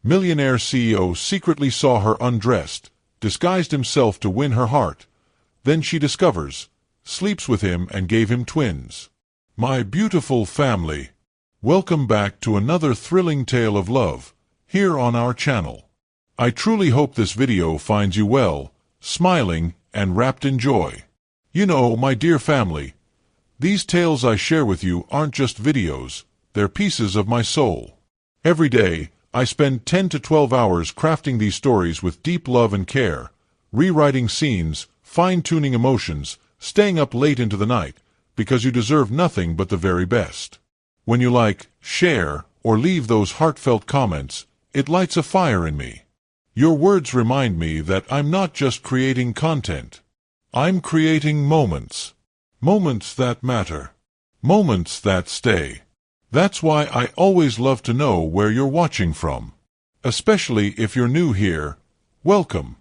Millionaire CEO secretly saw her undressed, disguised himself to win her heart. Then she discovers, sleeps with him and gave him twins. My beautiful family, welcome back to another thrilling tale of love, here on our channel. I truly hope this video finds you well, smiling, and wrapped in joy. You know, my dear family, these tales I share with you aren't just videos, they're pieces of my soul. Every day, I spend 10 to 12 hours crafting these stories with deep love and care, rewriting scenes, fine-tuning emotions, staying up late into the night, because you deserve nothing but the very best. When you like, share, or leave those heartfelt comments, it lights a fire in me. Your words remind me that I'm not just creating content. I'm creating moments. Moments that matter. Moments that stay. That's why I always love to know where you're watching from. Especially if you're new here, welcome.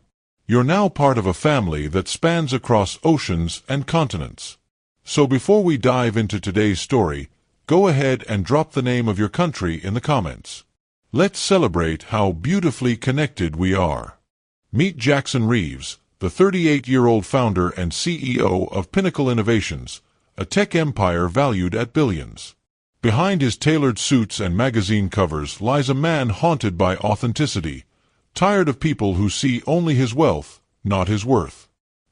You're now part of a family that spans across oceans and continents. So before we dive into today's story, go ahead and drop the name of your country in the comments. Let's celebrate how beautifully connected we are. Meet Jackson Reeves, the 38-year-old founder and CEO of Pinnacle Innovations, a tech empire valued at billions. Behind his tailored suits and magazine covers lies a man haunted by authenticity, tired of people who see only his wealth, not his worth.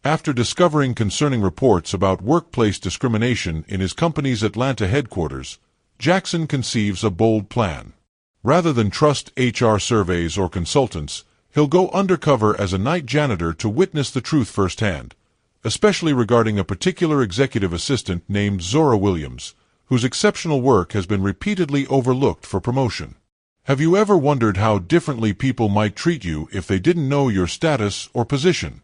After discovering concerning reports about workplace discrimination in his company's Atlanta headquarters, Jackson conceives a bold plan. Rather than trust HR surveys or consultants, he'll go undercover as a night janitor to witness the truth firsthand, especially regarding a particular executive assistant named Zora Williams, whose exceptional work has been repeatedly overlooked for promotion. Have you ever wondered how differently people might treat you if they didn't know your status or position?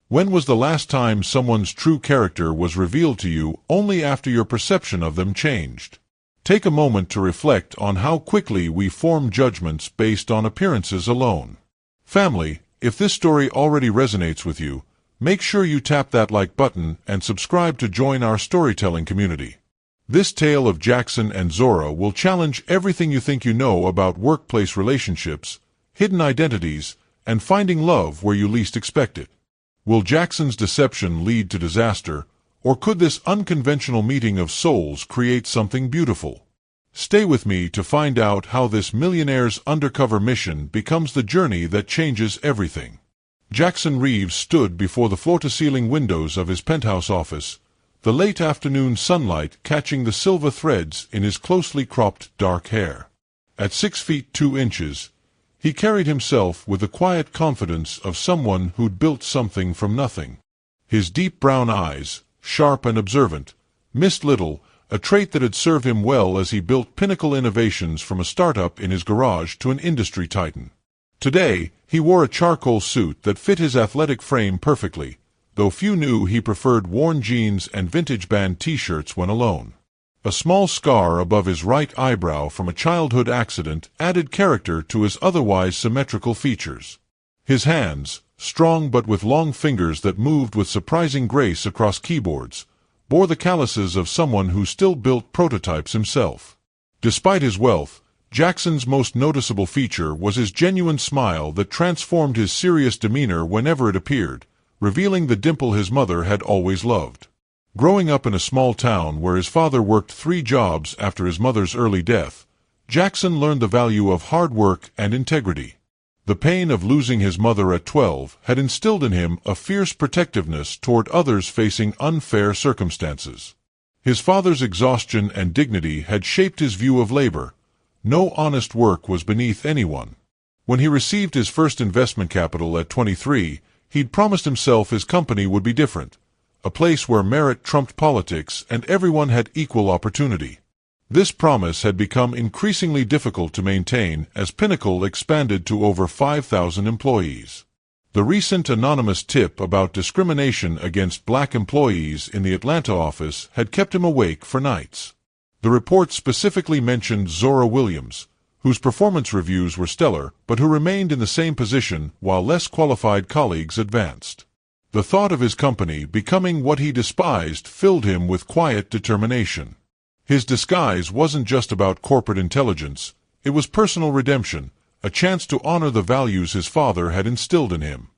When was the last time someone's true character was revealed to you only after your perception of them changed? Take a moment to reflect on how quickly we form judgments based on appearances alone. Family, if this story already resonates with you, make sure you tap that like button and subscribe to join our storytelling community. This tale of Jackson and Zora will challenge everything you think you know about workplace relationships, hidden identities, and finding love where you least expect it. Will Jackson's deception lead to disaster, or could this unconventional meeting of souls create something beautiful? Stay with me to find out how this millionaire's undercover mission becomes the journey that changes everything. Jackson Reeves stood before the floor-to-ceiling windows of his penthouse office, the late afternoon sunlight catching the silver threads in his closely cropped dark hair. At 6 feet 2 inches, he carried himself with the quiet confidence of someone who'd built something from nothing. His deep brown eyes, sharp and observant, missed little, a trait that had served him well as he built Pinnacle Innovations from a startup in his garage to an industry titan. Today, he wore a charcoal suit that fit his athletic frame perfectly, though few knew he preferred worn jeans and vintage band t-shirts when alone. A small scar above his right eyebrow from a childhood accident added character to his otherwise symmetrical features. His hands, strong but with long fingers that moved with surprising grace across keyboards, bore the calluses of someone who still built prototypes himself. Despite his wealth, Jackson's most noticeable feature was his genuine smile that transformed his serious demeanor whenever it appeared, revealing the dimple his mother had always loved. Growing up in a small town where his father worked 3 jobs after his mother's early death, Jackson learned the value of hard work and integrity. The pain of losing his mother at 12 had instilled in him a fierce protectiveness toward others facing unfair circumstances. His father's exhaustion and dignity had shaped his view of labor. No honest work was beneath anyone. When he received his first investment capital at 23, he'd promised himself his company would be different, a place where merit trumped politics and everyone had equal opportunity. This promise had become increasingly difficult to maintain as Pinnacle expanded to over 5,000 employees. The recent anonymous tip about discrimination against black employees in the Atlanta office had kept him awake for nights. The report specifically mentioned Zora Williams, whose performance reviews were stellar but who remained in the same position while less qualified colleagues advanced. The thought of his company becoming what he despised filled him with quiet determination. His disguise wasn't just about corporate intelligence, it was personal redemption, a chance to honor the values his father had instilled in him.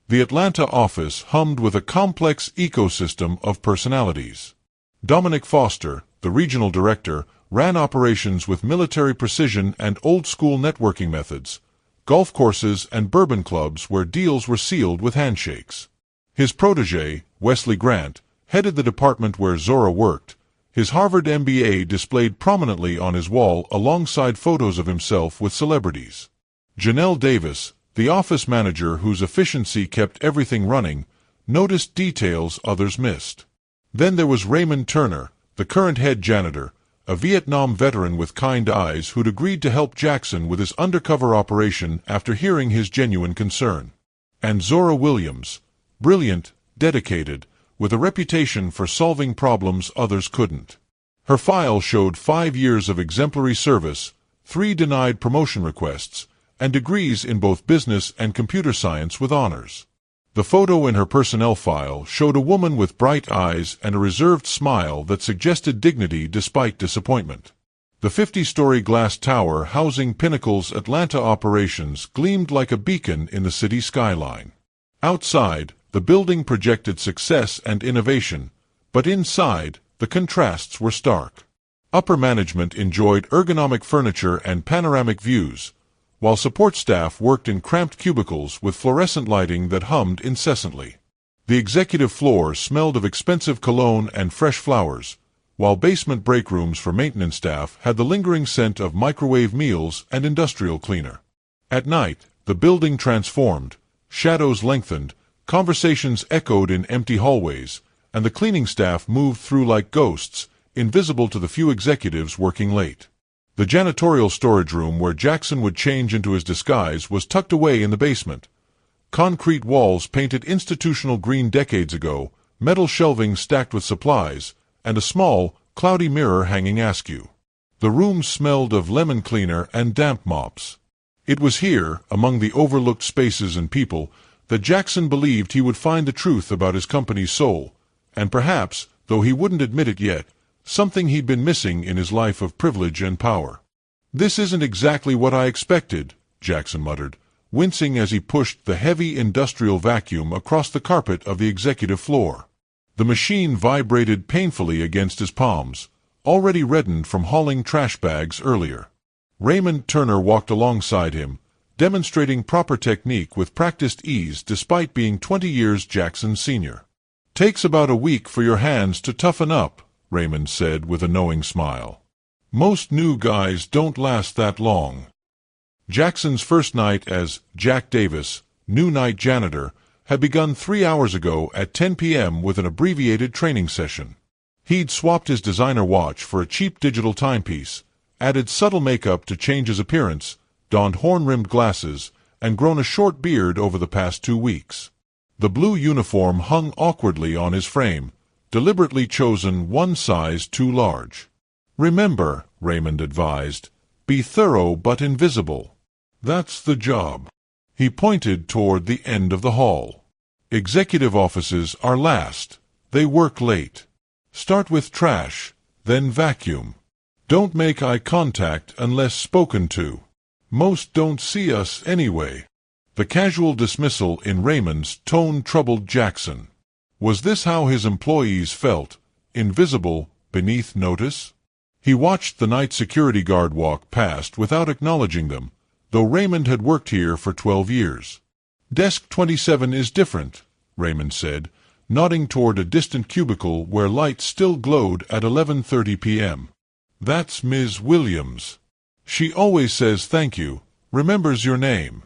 The Atlanta office hummed with a complex ecosystem of personalities. Dominic Foster, the regional director, ran operations with military precision and old-school networking methods, golf courses and bourbon clubs where deals were sealed with handshakes. His protege, Wesley Grant, headed the department where Zora worked, his Harvard MBA displayed prominently on his wall alongside photos of himself with celebrities. Janelle Davis, the office manager whose efficiency kept everything running, noticed details others missed. Then there was Raymond Turner, the current head janitor, a Vietnam veteran with kind eyes who'd agreed to help Jackson with his undercover operation after hearing his genuine concern. And Zora Williams, brilliant, dedicated, with a reputation for solving problems others couldn't. Her file showed 5 years of exemplary service, 3 denied promotion requests, and degrees in both business and computer science with honors. The photo in her personnel file showed a woman with bright eyes and a reserved smile that suggested dignity despite disappointment. The 50-story glass tower housing Pinnacle's Atlanta operations gleamed like a beacon in the city skyline. Outside, the building projected success and innovation, but inside, the contrasts were stark. Upper management enjoyed ergonomic furniture and panoramic views, while support staff worked in cramped cubicles with fluorescent lighting that hummed incessantly. The executive floor smelled of expensive cologne and fresh flowers, while basement break rooms for maintenance staff had the lingering scent of microwave meals and industrial cleaner. At night, the building transformed, shadows lengthened, conversations echoed in empty hallways, and the cleaning staff moved through like ghosts, invisible to the few executives working late. The janitorial storage room where Jackson would change into his disguise was tucked away in the basement. Concrete walls painted institutional green decades ago, metal shelving stacked with supplies, and a small, cloudy mirror hanging askew. The room smelled of lemon cleaner and damp mops. It was here, among the overlooked spaces and people, that Jackson believed he would find the truth about his company's soul, and perhaps, though he wouldn't admit it yet, something he'd been missing in his life of privilege and power. "This isn't exactly what I expected," Jackson muttered, wincing as he pushed the heavy industrial vacuum across the carpet of the executive floor. The machine vibrated painfully against his palms, already reddened from hauling trash bags earlier. Raymond Turner walked alongside him, demonstrating proper technique with practiced ease despite being 20 years Jackson's senior. "Takes about a week for your hands to toughen up," Raymond said with a knowing smile. "Most new guys don't last that long." Jackson's first night as Jack Davis, new night janitor, had begun 3 hours ago at 10 p.m. with an abbreviated training session. He'd swapped his designer watch for a cheap digital timepiece, added subtle makeup to change his appearance, donned horn-rimmed glasses, and grown a short beard over the past 2 weeks. The blue uniform hung awkwardly on his frame, deliberately chosen one size too large. "Remember," Raymond advised, "be thorough but invisible. That's the job." He pointed toward the end of the hall. "Executive offices are last. They work late. Start with trash, then vacuum. Don't make eye contact unless spoken to. Most don't see us anyway." The casual dismissal in Raymond's tone troubled Jackson. Was this how his employees felt, invisible, beneath notice? He watched the night security guard walk past without acknowledging them, though Raymond had worked here for 12 years. "Desk 27 is different," Raymond said, nodding toward a distant cubicle where light still glowed at 11:30 p.m. "That's Ms. Williams. She always says thank you, remembers your name.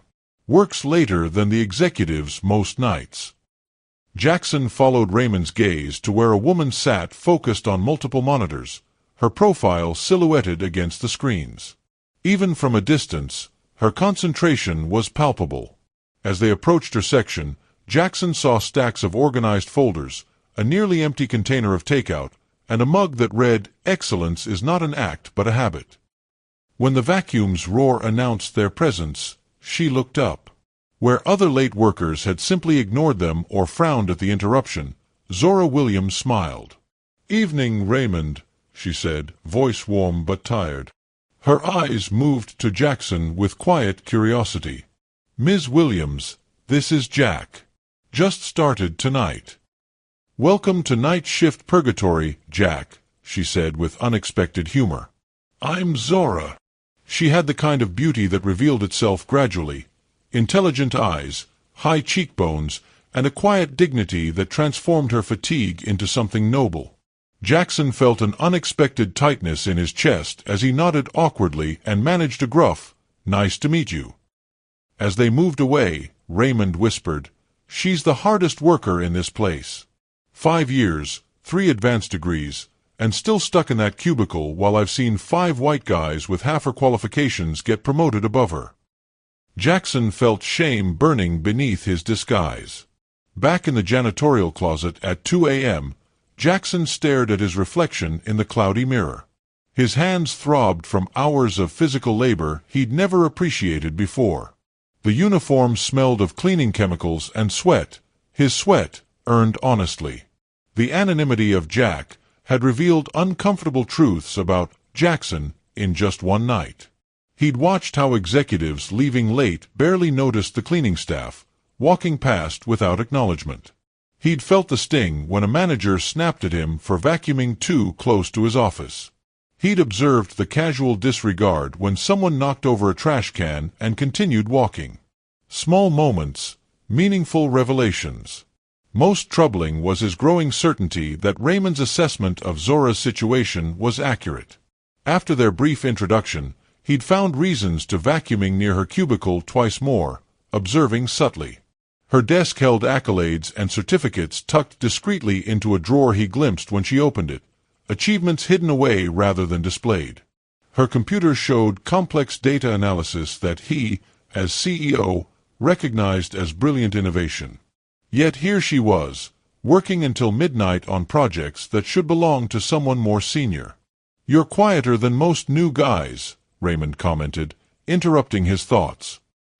Works later than the executives most nights." Jackson followed Raymond's gaze to where a woman sat focused on multiple monitors, her profile silhouetted against the screens. Even from a distance, her concentration was palpable. As they approached her section, Jackson saw stacks of organized folders, a nearly empty container of takeout, and a mug that read, "Excellence is not an act but a habit." When the vacuum's roar announced their presence, she looked up. Where other late workers had simply ignored them or frowned at the interruption, Zora Williams smiled. "Evening, Raymond," she said, voice warm but tired. Her eyes moved to Jackson with quiet curiosity. "Ms. Williams, this is Jack. Just started tonight." "Welcome to night shift purgatory, Jack," she said with unexpected humor. "I'm Zora." She had the kind of beauty that revealed itself gradually. Intelligent eyes, high cheekbones, and a quiet dignity that transformed her fatigue into something noble. Jackson felt an unexpected tightness in his chest as he nodded awkwardly and managed a gruff, "Nice to meet you." As they moved away, Raymond whispered, "She's the hardest worker in this place. 5 years, 3 advanced degrees, and still stuck in that cubicle while I've seen 5 white guys with half her qualifications get promoted above her." Jackson felt shame burning beneath his disguise. Back in the janitorial closet at 2 a.m., Jackson stared at his reflection in the cloudy mirror. His hands throbbed from hours of physical labor he'd never appreciated before. The uniform smelled of cleaning chemicals and sweat, his sweat, earned honestly. The anonymity of Jack had revealed uncomfortable truths about Jackson in just one night. He'd watched how executives leaving late barely noticed the cleaning staff, walking past without acknowledgement. He'd felt the sting when a manager snapped at him for vacuuming too close to his office. He'd observed the casual disregard when someone knocked over a trash can and continued walking. Small moments, meaningful revelations. Most troubling was his growing certainty that Raymond's assessment of Zora's situation was accurate. After their brief introduction, he'd found reasons to vacuuming near her cubicle twice more, observing subtly. Her desk held accolades and certificates tucked discreetly into a drawer he glimpsed when she opened it, achievements hidden away rather than displayed. Her computer showed complex data analysis that he, as CEO, recognized as brilliant innovation. Yet here she was, working until midnight on projects that should belong to someone more senior. "You're quieter than most new guys," Raymond commented, interrupting his thoughts.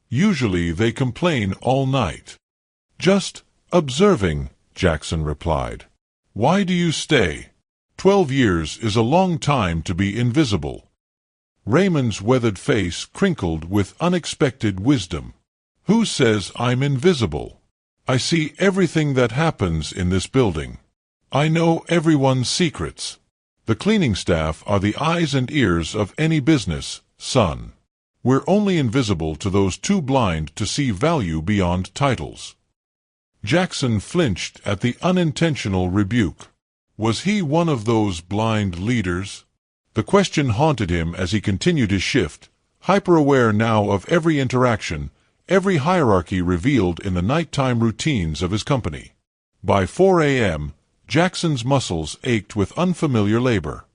"Usually they complain all night." "Just observing," Jackson replied. "Why do you stay? 12 years is a long time to be invisible." Raymond's weathered face crinkled with unexpected wisdom. "Who says I'm invisible? I see everything that happens in this building. I know everyone's secrets. The cleaning staff are the eyes and ears of any business, son. We're only invisible to those too blind to see value beyond titles." Jackson flinched at the unintentional rebuke. Was he one of those blind leaders? The question haunted him as he continued his shift, hyper-aware now of every interaction, every hierarchy revealed in the nighttime routines of his company. By 4 a.m., Jackson's muscles ached with unfamiliar labor.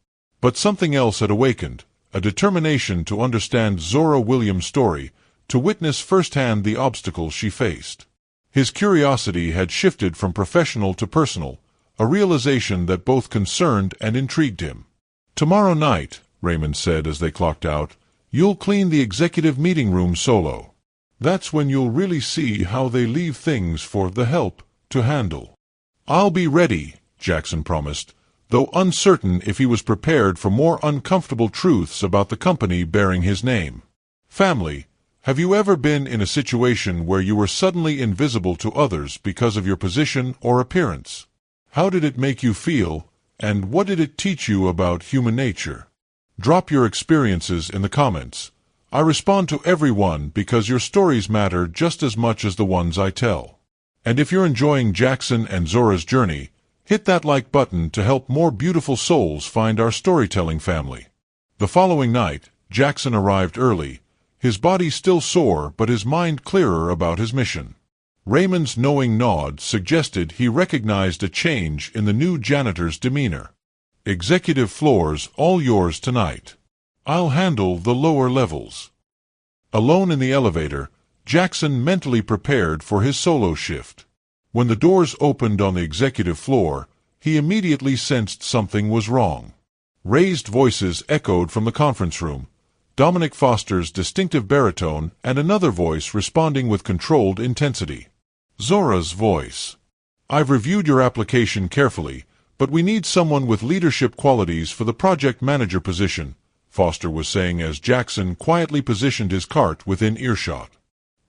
But something else had awakened, a determination to understand Zora Williams' story, to witness firsthand the obstacles she faced. His curiosity had shifted from professional to personal, a realization that both concerned and intrigued him. "Tomorrow night," Raymond said as they clocked out, "you'll clean the executive meeting room solo. That's when you'll really see how they leave things for the help to handle." "I'll be ready," Jackson promised, though uncertain if he was prepared for more uncomfortable truths about the company bearing his name. "Family, have you ever been in a situation where you were suddenly invisible to others because of your position or appearance? How did it make you feel, and what did it teach you about human nature? Drop your experiences in the comments. I respond to everyone because your stories matter just as much as the ones I tell. And if you're enjoying Jackson and Zora's journey, hit that like button to help more beautiful souls find our storytelling family. The following night, Jackson arrived early, his body still sore but his mind clearer about his mission. Raymond's knowing nod suggested he recognized a change in the new janitor's demeanor. "Executive floors all yours tonight. I'll handle the lower levels." Alone in the elevator, Jackson mentally prepared for his solo shift. When the doors opened on the executive floor, he immediately sensed something was wrong. Raised voices echoed from the conference room, Dominic Foster's distinctive baritone and another voice responding with controlled intensity. Zora's voice. "I've reviewed your application carefully, but we need someone with leadership qualities for the project manager position. Foster was saying as Jackson quietly positioned his cart within earshot.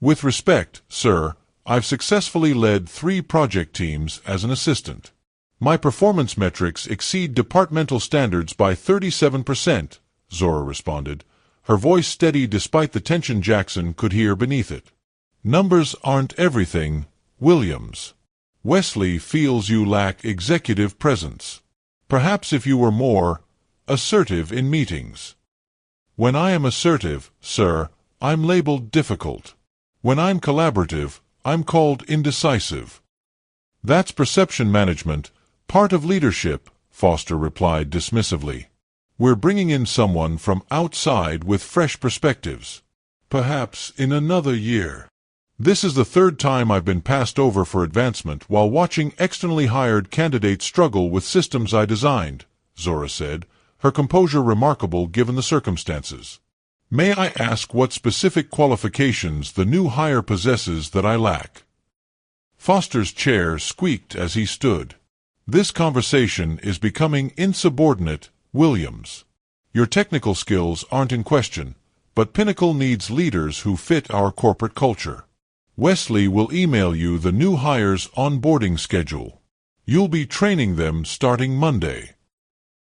"With respect, sir, I've successfully led 3 project teams as an assistant. My performance metrics exceed departmental standards by 37%, Zora responded, her voice steady despite the tension Jackson could hear beneath it. "Numbers aren't everything, Williams. Wesley feels you lack executive presence. Perhaps if you were more assertive in meetings." "When I am assertive, sir, I'm labeled difficult. When I'm collaborative, I'm called indecisive." "That's perception management, part of leadership," Foster replied dismissively. "We're bringing in someone from outside with fresh perspectives. Perhaps in another year." "This is the 3rd time I've been passed over for advancement while watching externally hired candidates struggle with systems I designed," Zora said, her composure remarkable given the circumstances. "May I ask what specific qualifications the new hire possesses that I lack?" Foster's chair squeaked as he stood. "This conversation is becoming insubordinate, Williams. Your technical skills aren't in question, but Pinnacle needs leaders who fit our corporate culture. Wesley will email you the new hires' onboarding schedule. You'll be training them starting Monday."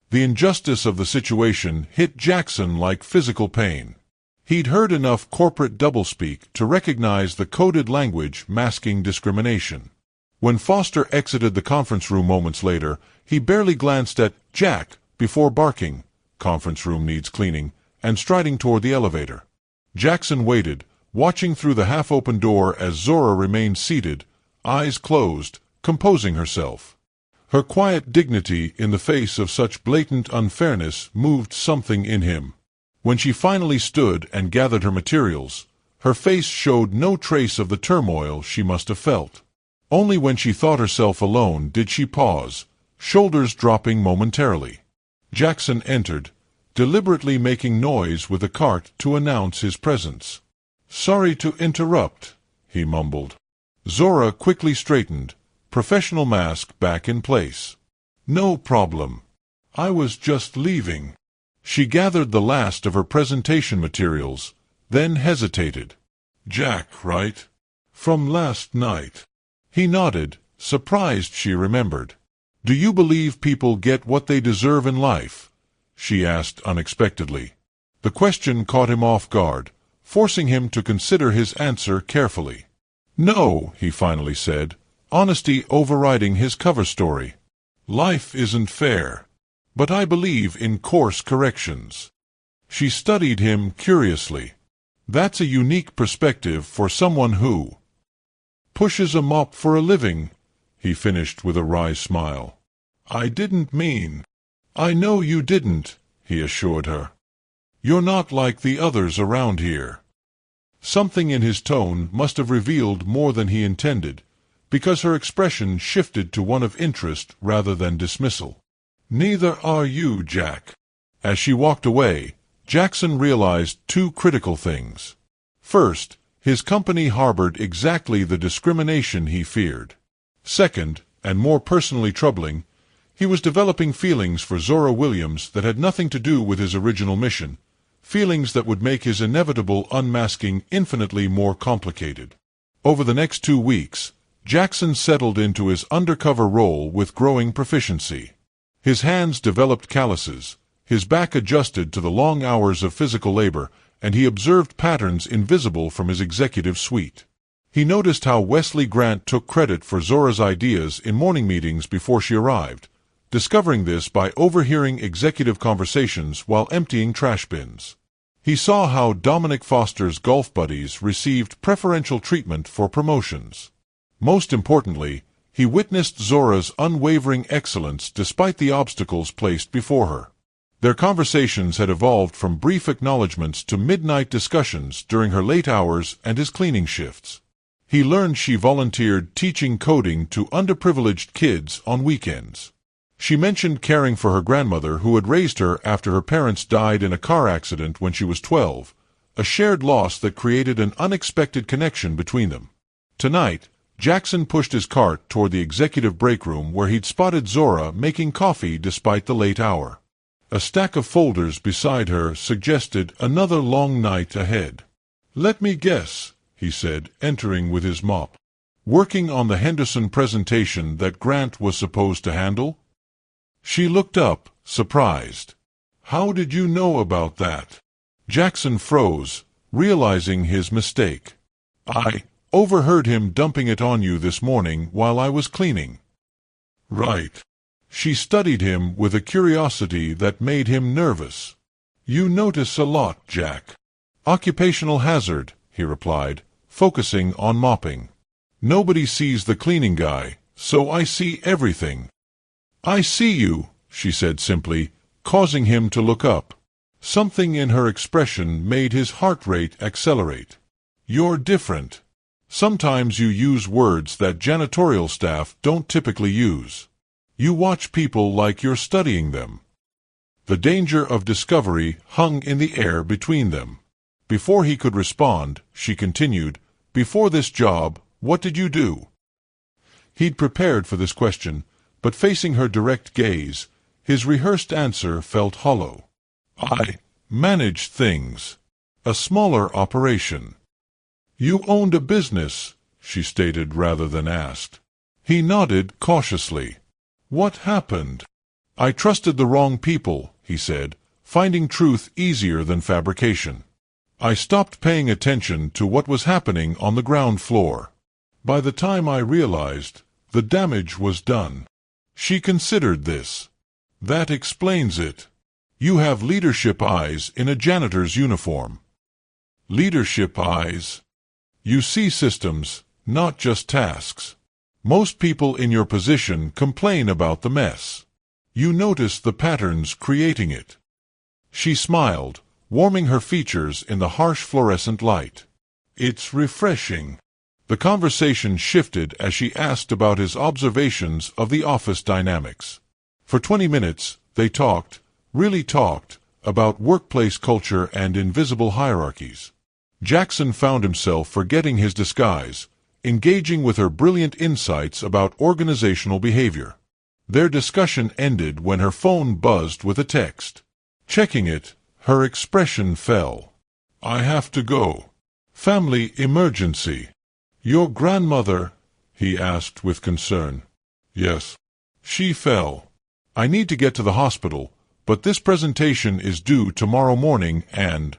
The injustice of the situation hit Jackson like physical pain. He'd heard enough corporate doublespeak to recognize the coded language masking discrimination. When Foster exited the conference room moments later, he barely glanced at Jack before barking, "Conference room needs cleaning," and striding toward the elevator. Jackson waited, watching through the half-open door as Zora remained seated, eyes closed, composing herself. Her quiet dignity in the face of such blatant unfairness moved something in him. When she finally stood and gathered her materials, her face showed no trace of the turmoil she must have felt. Only when she thought herself alone did she pause, shoulders dropping momentarily. Jackson entered, deliberately making noise with the cart to announce his presence. "Sorry to interrupt," he mumbled. Zora quickly straightened, professional mask back in place. "No problem. I was just leaving." She gathered the last of her presentation materials, then hesitated. "Jack, right? From last night." He nodded, surprised she remembered. "Do you believe people get what they deserve in life?" she asked unexpectedly. The question caught him off guard, forcing him to consider his answer carefully. "No," he finally said, honesty overriding his cover story. "Life isn't fair. But I believe in course corrections." She studied him curiously. "That's a unique perspective for someone who pushes a mop for a living," he finished with a wry smile. "I didn't mean." "I know you didn't," he assured her. "You're not like the others around here." Something in his tone must have revealed more than he intended, because her expression shifted to one of interest rather than dismissal. "Neither are you, Jack." As she walked away, Jackson realized 2 critical things. First, his company harbored exactly the discrimination he feared. Second, and more personally troubling, he was developing feelings for Zora Williams that had nothing to do with his original mission, feelings that would make his inevitable unmasking infinitely more complicated. Over the next 2 weeks, Jackson settled into his undercover role with growing proficiency. His hands developed calluses, his back adjusted to the long hours of physical labor, and he observed patterns invisible from his executive suite. He noticed how Wesley Grant took credit for Zora's ideas in morning meetings before she arrived, discovering this by overhearing executive conversations while emptying trash bins. He saw how Dominic Foster's golf buddies received preferential treatment for promotions. Most importantly, he witnessed Zora's unwavering excellence despite the obstacles placed before her. Their conversations had evolved from brief acknowledgments to midnight discussions during her late hours and his cleaning shifts. He learned she volunteered teaching coding to underprivileged kids on weekends. She mentioned caring for her grandmother who had raised her after her parents died in a car accident when she was 12, a shared loss that created an unexpected connection between them. Tonight, Jackson pushed his cart toward the executive break room where he'd spotted Zora making coffee despite the late hour. A stack of folders beside her suggested another long night ahead. "Let me guess," he said, entering with his mop. "Working on the Henderson presentation that Grant was supposed to handle?" She looked up, surprised. "How did you know about that?" Jackson froze, realizing his mistake. "I overheard him dumping it on you this morning while I was cleaning." "Right." She studied him with a curiosity that made him nervous. "You notice a lot, Jack." "Occupational hazard," he replied, focusing on mopping. "Nobody sees the cleaning guy, so I see everything." "I see you," she said simply, causing him to look up. Something in her expression made his heart rate accelerate. "You're different. Sometimes you use words that janitorial staff don't typically use. You watch people like you're studying them." The danger of discovery hung in the air between them. Before he could respond, she continued, "Before this job, what did you do?" He'd prepared for this question, but facing her direct gaze, his rehearsed answer felt hollow. "I managed things. A smaller operation." "You owned a business," she stated rather than asked. He nodded cautiously. "What happened?" "I trusted the wrong people," he said, finding truth easier than fabrication. "I stopped paying attention to what was happening on the ground floor. By the time I realized, the damage was done." She considered this. "That explains it. You have leadership eyes in a janitor's uniform." "Leadership eyes?" "You see systems, not just tasks. Most people in your position complain about the mess. You notice the patterns creating it." She smiled, warming her features in the harsh fluorescent light. "It's refreshing." The conversation shifted as she asked about his observations of the office dynamics. For 20 minutes, they talked, really talked, about workplace culture and invisible hierarchies. Jackson found himself forgetting his disguise, engaging with her brilliant insights about organizational behavior. Their discussion ended when her phone buzzed with a text. Checking it, her expression fell. "I have to go. Family emergency." "Your grandmother?" he asked with concern. "Yes." She fell. "I need to get to the hospital, but this presentation is due tomorrow morning and—"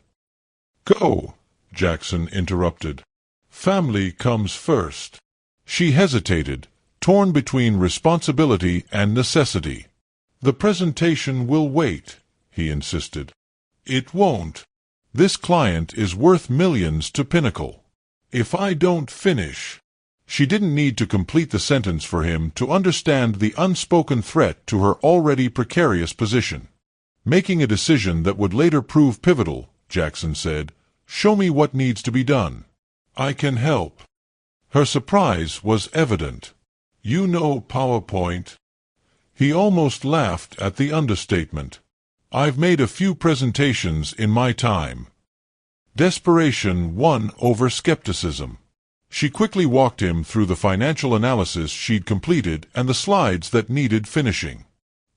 "Go," Jackson interrupted. "Family comes first." She hesitated, torn between responsibility and necessity. "The presentation will wait," he insisted. "It won't. This client is worth millions to Pinnacle. If I don't finish—" She didn't need to complete the sentence for him to understand the unspoken threat to her already precarious position. "Making a decision that would later prove pivotal," Jackson said. "Show me what needs to be done. I can help." Her surprise was evident. "You know PowerPoint?" He almost laughed at the understatement. "I've made a few presentations in my time." Desperation won over skepticism. She quickly walked him through the financial analysis she'd completed and the slides that needed finishing.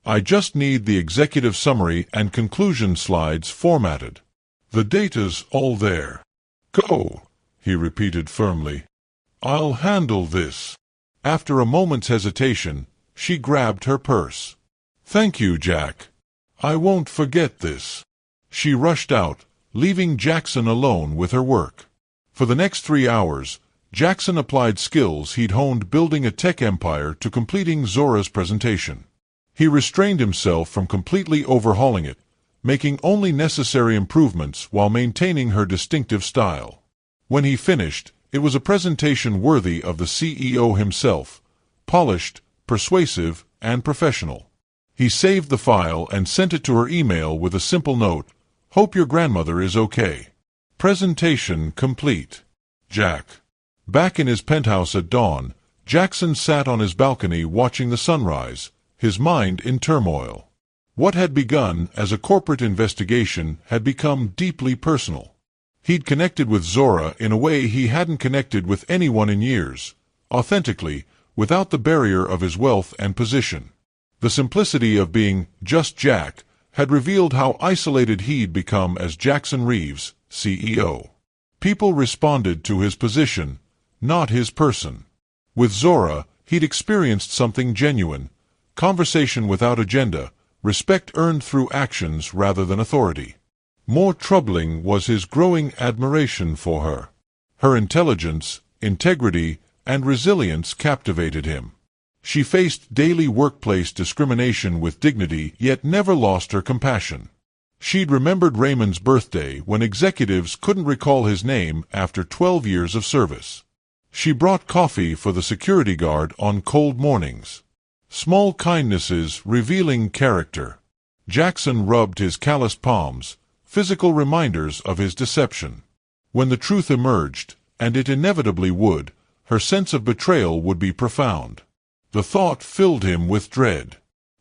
"I just need the executive summary and conclusion slides formatted. The data's all there." "Go," he repeated firmly. "I'll handle this." After a moment's hesitation, she grabbed her purse. "Thank you, Jack. I won't forget this." She rushed out, leaving Jackson alone with her work. For the next 3 hours, Jackson applied skills he'd honed building a tech empire to completing Zora's presentation. He restrained himself from completely overhauling it, making only necessary improvements while maintaining her distinctive style. When he finished, it was a presentation worthy of the CEO himself, polished, persuasive, and professional. He saved the file and sent it to her email with a simple note, "Hope your grandmother is okay. Presentation complete. Jack." Back in his penthouse at dawn, Jackson sat on his balcony watching the sunrise, his mind in turmoil. What had begun as a corporate investigation had become deeply personal. He'd connected with Zora in a way he hadn't connected with anyone in years, authentically, without the barrier of his wealth and position. The simplicity of being just Jack, had revealed how isolated he'd become as Jackson Reeves, CEO. People responded to his position, not his person. With Zora, he'd experienced something genuine: conversation without agenda, respect earned through actions rather than authority. More troubling was his growing admiration for her. Her intelligence, integrity, and resilience captivated him. She faced daily workplace discrimination with dignity, yet never lost her compassion. She'd remembered Raymond's birthday when executives couldn't recall his name after 12 years of service. She brought coffee for the security guard on cold mornings. Small kindnesses revealing character. Jackson rubbed his calloused palms, physical reminders of his deception. When the truth emerged, and it inevitably would, her sense of betrayal would be profound. The thought filled him with dread.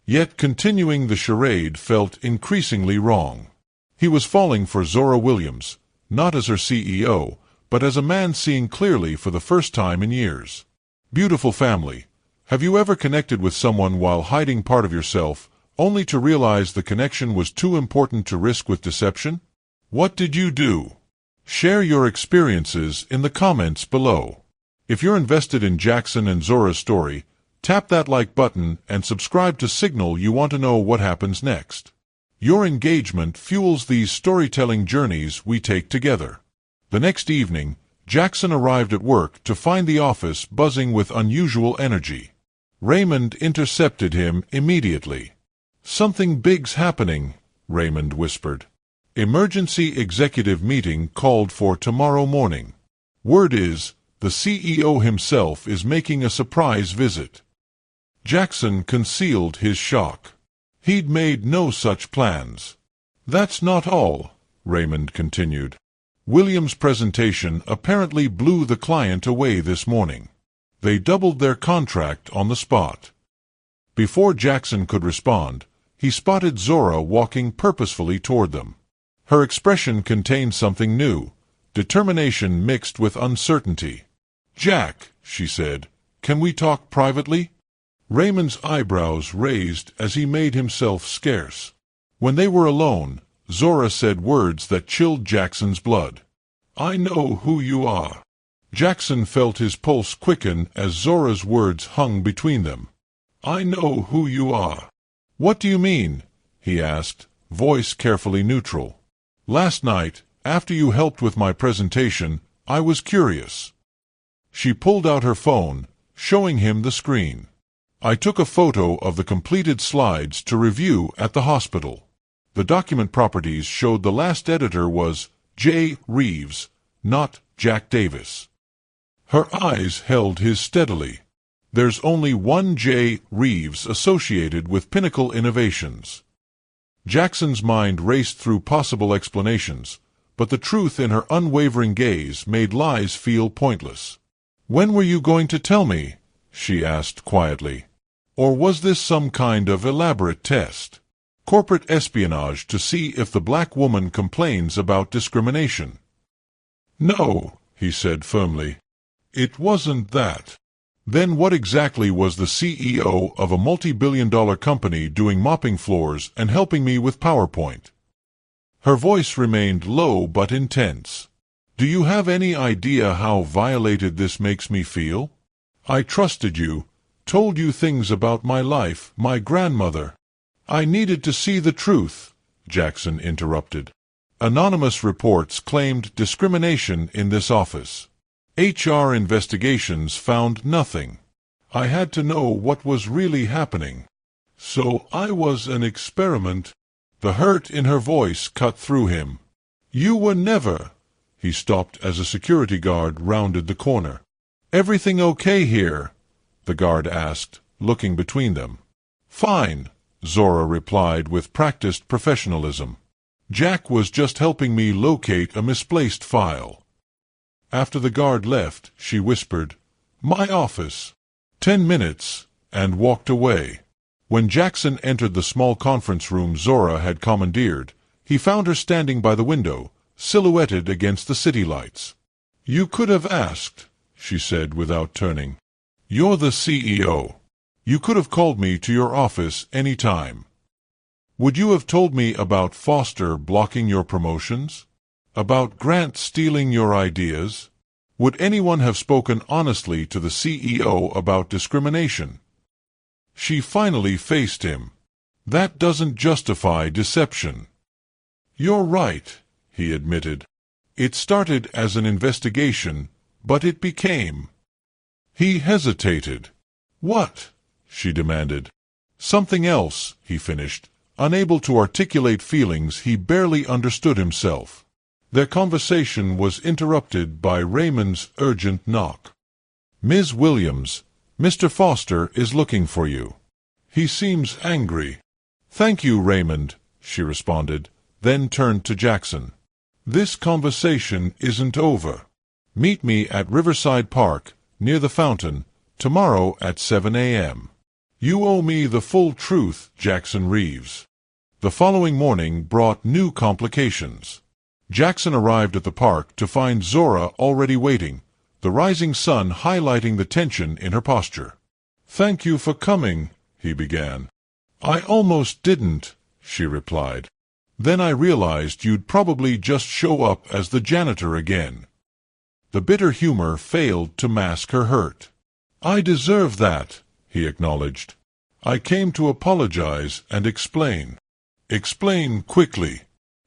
Yet continuing the charade felt increasingly wrong. He was falling for Zora Williams, not as her CEO, but as a man seeing clearly for the first time in years. Beautiful family. Have you ever connected with someone while hiding part of yourself, only to realize the connection was too important to risk with deception? What did you do? Share your experiences in the comments below. If you're invested in Jackson and Zora's story, tap that like button and subscribe to signal you want to know what happens next. Your engagement fuels these storytelling journeys we take together. The next evening, Jackson arrived at work to find the office buzzing with unusual energy. Raymond intercepted him immediately. "Something big's happening," Raymond whispered. "Emergency executive meeting called for tomorrow morning. Word is, the CEO himself is making a surprise visit." Jackson concealed his shock. He'd made no such plans. "That's not all," Raymond continued. "Williams' presentation apparently blew the client away this morning. They doubled their contract on the spot." Before Jackson could respond, he spotted Zora walking purposefully toward them. Her expression contained something new, determination mixed with uncertainty. "Jack," she said, "can we talk privately?" Raymond's eyebrows raised as he made himself scarce. When they were alone, Zora said words that chilled Jackson's blood. "I know who you are." Jackson felt his pulse quicken as Zora's words hung between them. "I know who you are." "What do you mean?" he asked, voice carefully neutral. "Last night, after you helped with my presentation, I was curious." She pulled out her phone, showing him the screen. "I took a photo of the completed slides to review at the hospital. The document properties showed the last editor was J. Reeves, not Jack Davis." Her eyes held his steadily. "There's only one J. Reeves associated with Pinnacle Innovations." Jackson's mind raced through possible explanations, but the truth in her unwavering gaze made lies feel pointless. "When were you going to tell me?" she asked quietly. "Or was this some kind of elaborate test? Corporate espionage to see if the black woman complains about discrimination?" "No," he said firmly. "It wasn't that." "Then what exactly was the CEO of a multi-billion-dollar company doing mopping floors and helping me with PowerPoint?" Her voice remained low but intense. "Do you have any idea how violated this makes me feel? I trusted you, told you things about my life, my grandmother." "I needed to see the truth," Jackson interrupted. "Anonymous reports claimed discrimination in this office. HR investigations found nothing. I had to know what was really happening. So I was an experiment." The hurt in her voice cut through him. "You were never—" He stopped as a security guard rounded the corner. "Everything okay here?" the guard asked, looking between them. "Fine," Zora replied with practiced professionalism. "Jack was just helping me locate a misplaced file." After the guard left, she whispered, "My office." 10 minutes, and walked away. When Jackson entered the small conference room Zora had commandeered, he found her standing by the window, silhouetted against the city lights. "You could have asked," she said without turning. "You're the CEO. You could have called me to your office any time." Would you have told me about Foster blocking your promotions? About Grant stealing your ideas? Would anyone have spoken honestly to the CEO about discrimination? She finally faced him. That doesn't justify deception. You're right, he admitted. It started as an investigation, but it became... He hesitated. What? She demanded. Something else, he finished, unable to articulate feelings he barely understood himself. Their conversation was interrupted by Raymond's urgent knock. Ms. Williams, Mr. Foster is looking for you. He seems angry. Thank you, Raymond, she responded, then turned to Jackson. This conversation isn't over. Meet me at Riverside Park, near the fountain, tomorrow at 7 a.m. You owe me the full truth, Jackson Reeves. The following morning brought new complications. Jackson arrived at the park to find Zora already waiting, the rising sun highlighting the tension in her posture. Thank you for coming, he began. I almost didn't, she replied. Then I realized you'd probably just show up as the janitor again. The bitter humor failed to mask her hurt. I deserve that, he acknowledged. I came to apologize and explain. Explain quickly.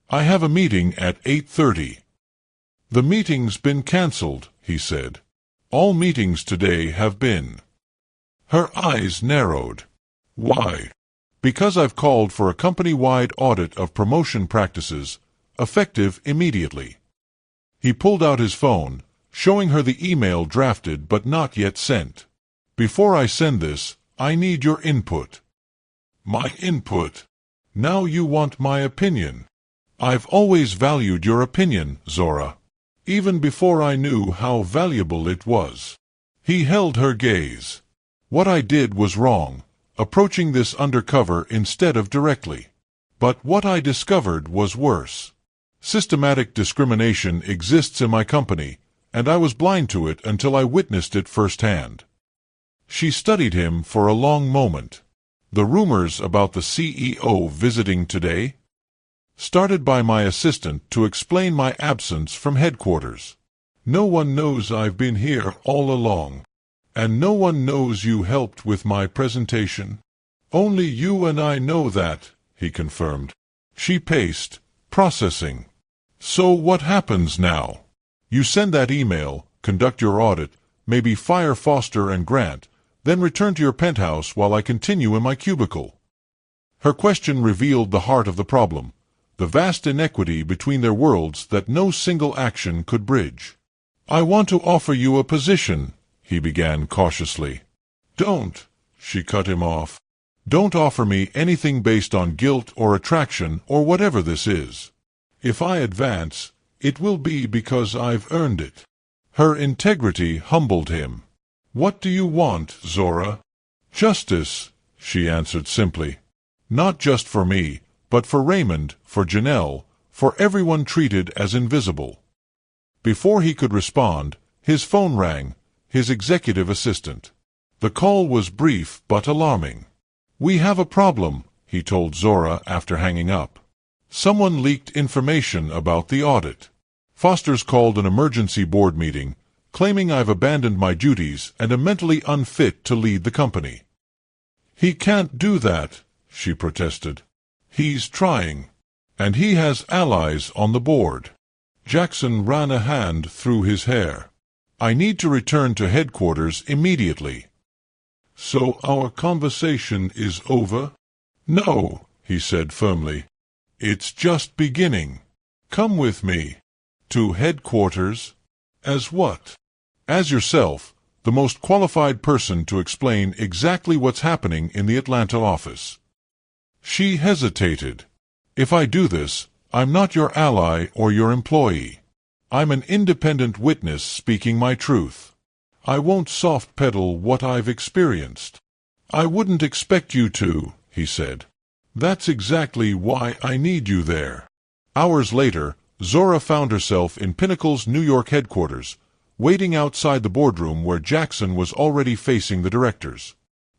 I have a meeting at 8:30. The meeting's been cancelled, he said. All meetings today have been. Her eyes narrowed. Why? Because I've called for a company-wide audit of promotion practices, effective immediately. He pulled out his phone, showing her the email drafted but not yet sent. Before I send this, I need your input. My input? Now you want my opinion. I've always valued your opinion, Zora. Even before I knew how valuable it was. He held her gaze. What I did was wrong, approaching this undercover instead of directly. But what I discovered was worse. Systematic discrimination exists in my company, and I was blind to it until I witnessed it firsthand. She studied him for a long moment. The rumors about the CEO visiting today? Started by my assistant to explain my absence from headquarters. No one knows I've been here all along. And no one knows you helped with my presentation. Only you and I know that, he confirmed. She paced, processing. So what happens now? You send that email, conduct your audit, maybe fire Foster and Grant, then return to your penthouse while I continue in my cubicle. Her question revealed the heart of the problem, the vast inequity between their worlds that no single action could bridge. I want to offer you a position, he began cautiously. Don't, she cut him off. Don't offer me anything based on guilt or attraction or whatever this is. If I advance, it will be because I've earned it. Her integrity humbled him. What do you want, Zora? Justice, she answered simply. Not just for me, but for Raymond, for Janelle, for everyone treated as invisible. Before he could respond, his phone rang, his executive assistant. The call was brief but alarming. We have a problem, he told Zora after hanging up. Someone leaked information about the audit. Foster's called an emergency board meeting, claiming I've abandoned my duties and am mentally unfit to lead the company. He can't do that, she protested. He's trying. And he has allies on the board. Jackson ran a hand through his hair. I need to return to headquarters immediately. So our conversation is over? No, he said firmly. It's just beginning. Come with me. To headquarters? As what? As yourself, the most qualified person to explain exactly what's happening in the Atlanta office. She hesitated. If I do this, I'm not your ally or your employee. I'm an independent witness speaking my truth. I won't soft-pedal what I've experienced. I wouldn't expect you to, he said. That's exactly why I need you there. Hours later, Zora found herself in Pinnacle's New York headquarters, waiting outside the boardroom where Jackson was already facing the directors.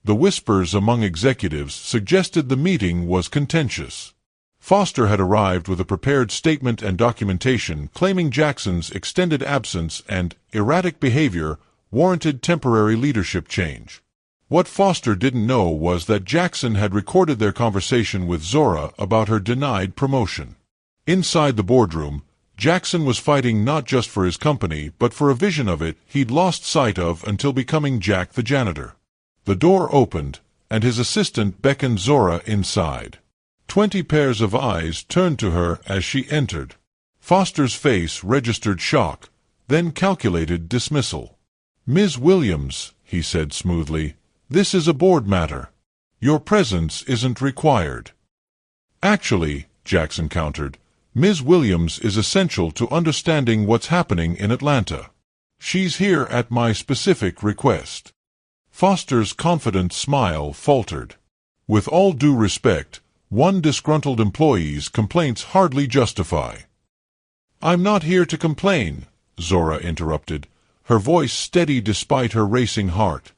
The whispers among executives suggested the meeting was contentious. Foster had arrived with a prepared statement and documentation claiming Jackson's extended absence and erratic behavior warranted temporary leadership change. What Foster didn't know was that Jackson had recorded their conversation with Zora about her denied promotion. Inside the boardroom, Jackson was fighting not just for his company but for a vision of it he'd lost sight of until becoming Jack the janitor. The door opened, and his assistant beckoned Zora inside. 20 pairs of eyes turned to her as she entered. Foster's face registered shock, then calculated dismissal. "Ms. Williams," he said smoothly, "this is a board matter. Your presence isn't required." "Actually," Jackson countered, "Ms. Williams is essential to understanding what's happening in Atlanta. She's here at my specific request." Foster's confident smile faltered. "With all due respect, one disgruntled employee's complaints hardly justify." "I'm not here to complain," Zora interrupted, her voice steady despite her racing heart.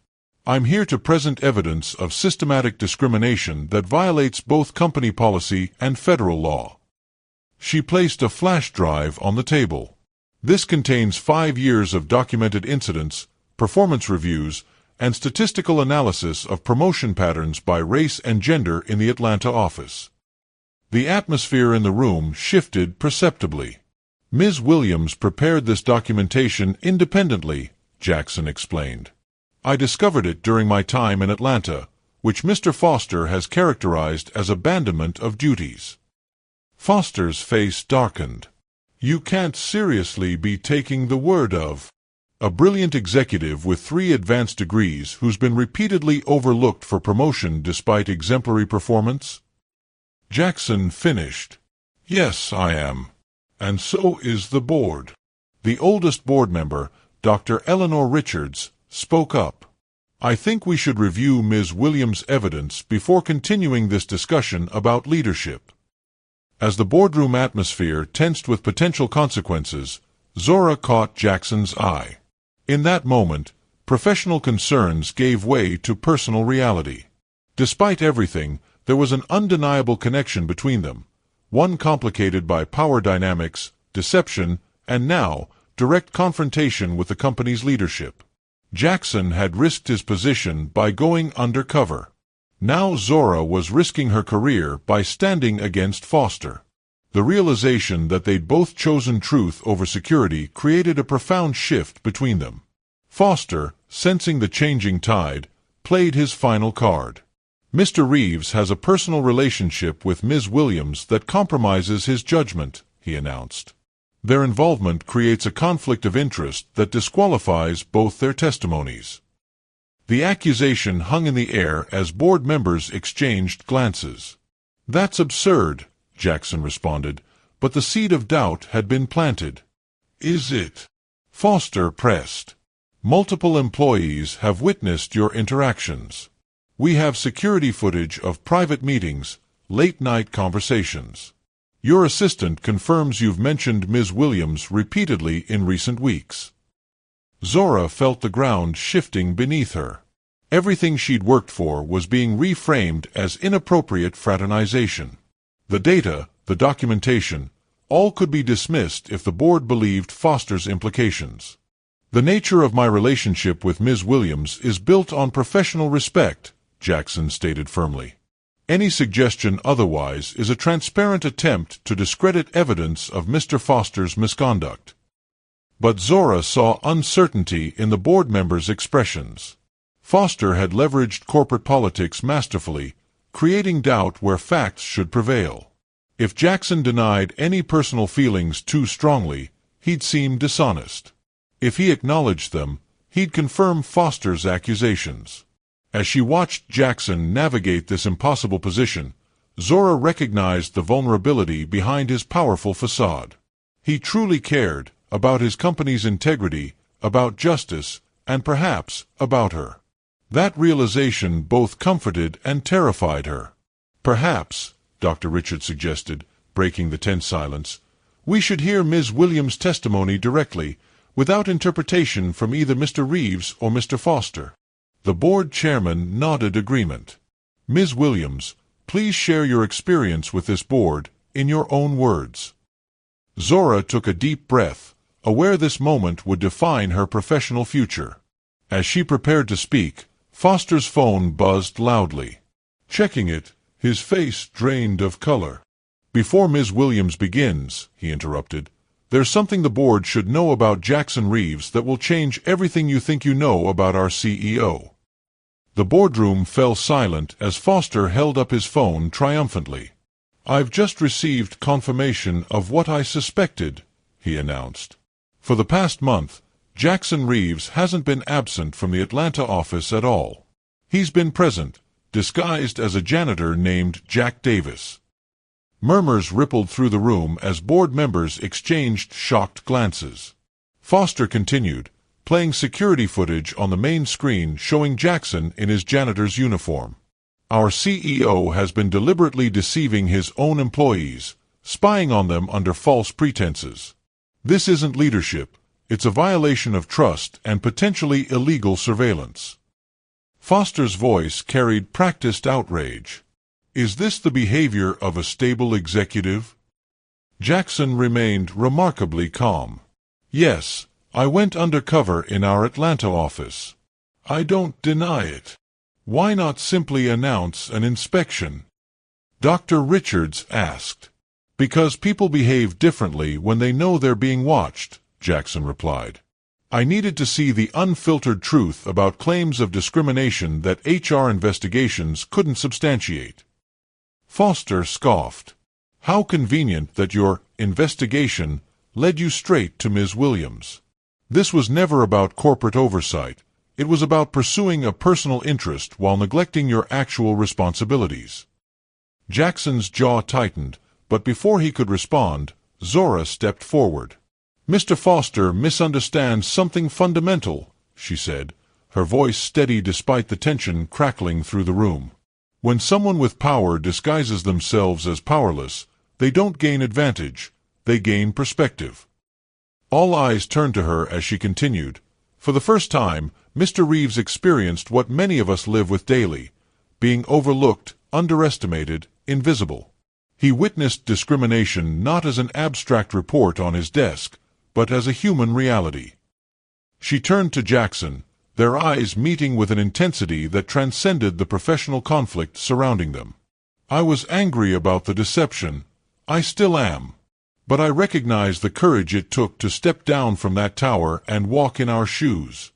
"I'm here to present evidence of systematic discrimination that violates both company policy and federal law." She placed a flash drive on the table. "This contains 5 years of documented incidents, performance reviews, and statistical analysis of promotion patterns by race and gender in the Atlanta office." The atmosphere in the room shifted perceptibly. "Ms. Williams prepared this documentation independently," Jackson explained. "I discovered it during my time in Atlanta, which Mr. Foster has characterized as abandonment of duties." Foster's face darkened. "You can't seriously be taking the word of a brilliant executive with 3 advanced degrees who's been repeatedly overlooked for promotion despite exemplary performance?" Jackson finished. "Yes, I am. And so is the board." The oldest board member, Dr. Eleanor Richards, spoke up. "I think we should review Ms. Williams' evidence before continuing this discussion about leadership." As the boardroom atmosphere tensed with potential consequences, Zora caught Jackson's eye. In that moment, professional concerns gave way to personal reality. Despite everything, there was an undeniable connection between them, one complicated by power dynamics, deception, and now, direct confrontation with the company's leadership. Jackson had risked his position by going undercover. Now Zora was risking her career by standing against Foster. The realization that they'd both chosen truth over security created a profound shift between them. Foster, sensing the changing tide, played his final card. "Mr. Reeves has a personal relationship with Ms. Williams that compromises his judgment," he announced. "Their involvement creates a conflict of interest that disqualifies both their testimonies." The accusation hung in the air as board members exchanged glances. "That's absurd," Jackson responded, but the seed of doubt had been planted. "Is it?" Foster pressed. "Multiple employees have witnessed your interactions. We have security footage of private meetings, late-night conversations. Your assistant confirms you've mentioned Ms. Williams repeatedly in recent weeks." Zora felt the ground shifting beneath her. Everything she'd worked for was being reframed as inappropriate fraternization. The data, the documentation, all could be dismissed if the board believed Foster's implications. "The nature of my relationship with Ms. Williams is built on professional respect," Jackson stated firmly. "Any suggestion otherwise is a transparent attempt to discredit evidence of Mr. Foster's misconduct." But Zora saw uncertainty in the board members' expressions. Foster had leveraged corporate politics masterfully, creating doubt where facts should prevail. If Jackson denied any personal feelings too strongly, he'd seem dishonest. If he acknowledged them, he'd confirm Foster's accusations. As she watched Jackson navigate this impossible position, Zora recognized the vulnerability behind his powerful facade. He truly cared about his company's integrity, about justice, and perhaps about her. That realization both comforted and terrified her. "Perhaps," Dr. Richard suggested, breaking the tense silence, "we should hear Ms. Williams' testimony directly, without interpretation from either Mr. Reeves or Mr. Foster." The board chairman nodded agreement. Ms. Williams, please share your experience with this board, in your own words. Zora took a deep breath, aware this moment would define her professional future. As she prepared to speak, Foster's phone buzzed loudly. Checking it, his face drained of color. Before Ms. Williams begins, he interrupted, there's something the board should know about Jackson Reeves that will change everything you think you know about our CEO. The boardroom fell silent as Foster held up his phone triumphantly. I've just received confirmation of what I suspected, he announced. For the past month, Jackson Reeves hasn't been absent from the Atlanta office at all. He's been present, disguised as a janitor named Jack Davis. Murmurs rippled through the room as board members exchanged shocked glances. Foster continued, playing security footage on the main screen showing Jackson in his janitor's uniform. Our CEO has been deliberately deceiving his own employees, spying on them under false pretenses. This isn't leadership, it's a violation of trust and potentially illegal surveillance. Foster's voice carried practiced outrage. Is this the behavior of a stable executive? Jackson remained remarkably calm. Yes, I went undercover in our Atlanta office. I don't deny it. Why not simply announce an inspection? Dr. Richards asked. Because people behave differently when they know they're being watched, Jackson replied. I needed to see the unfiltered truth about claims of discrimination that HR investigations couldn't substantiate. Foster scoffed. How convenient that your investigation led you straight to Ms. Williams. This was never about corporate oversight. It was about pursuing a personal interest while neglecting your actual responsibilities. Jackson's jaw tightened, but before he could respond, Zora stepped forward. Mr. Foster misunderstands something fundamental, she said, her voice steady despite the tension crackling through the room. When someone with power disguises themselves as powerless, they don't gain advantage, they gain perspective. All eyes turned to her as she continued. For the first time, Mr. Reeves experienced what many of us live with daily, being overlooked, underestimated, invisible. He witnessed discrimination not as an abstract report on his desk, but as a human reality. She turned to Jackson, their eyes meeting with an intensity that transcended the professional conflict surrounding them. I was angry about the deception. I still am. But I recognize the courage it took to step down from that tower and walk in our shoes.